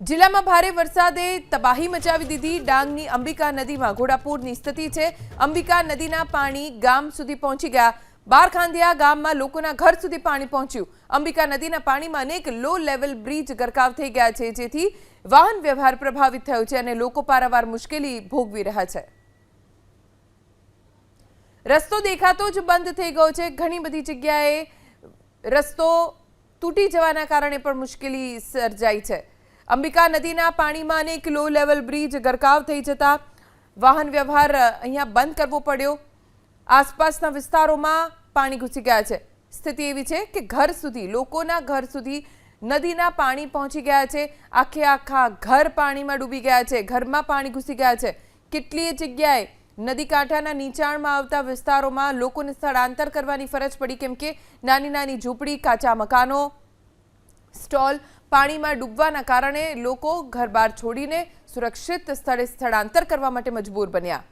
જિલ્લામાં ભારે વરસાદે તબાહી મચાવી દીધી। ડાંગની અંબિકા નદીમાં ઘોડાપૂરની સ્થિતિ છે। અંબિકા નદીના પાણી ગામ સુધી પહોંચી ગયા। બારખાંધિયા ગામમાં લોકોના ઘર સુધી પાણી પહોંચ્યું। અંબિકા નદીના પાણીમાં અનેક લો લેવલ બ્રિજ ગરકાવ થઈ ગયા છે, જેથી વાહન વ્યવહાર પ્રભાવિત થયો છે અને લોકો પારાવાર મુશ્કેલી ભોગવી રહ્યા છે। રસ્તો દેખાતો જ બંધ થઈ ગયો છે। ઘણી બધી જગ્યાએ રસ્તો તૂટી જવાના કારણે પણ મુશ્કેલી સર્જાઈ છે। અંબિકા નદીના પાણીમાં અનેક લો લેવલ બ્રિજ ગરકાવ થઈ જતા વાહન વ્યવહાર અહીંયા બંધ કરવો પડ્યો। આસપાસના વિસ્તારોમાં પાણી ઘૂસી ગયા છે। સ્થિતિ એવી છે કે ઘર સુધી, લોકોના ઘર સુધી નદીના પાણી પહોંચી ગયા છે। આખા ઘર પાણીમાં ડૂબી ગયા છે, ઘરમાં પાણી ઘૂસી ગયા છે। કેટલીય જગ્યાએ નદી કાંઠાના નીચાણમાં આવતા વિસ્તારોમાં લોકોને સ્થળાંતર કરવાની ફરજ પડી, કેમ કે નાની ઝૂંપડી, કાચા મકાનો, સ્ટોલ પાણીમાં ડૂબવાના કારણે લોકો ઘર બહાર છોડીને સુરક્ષિત સ્થળે સ્થળાંતર કરવા માટે મજબૂર બન્યા।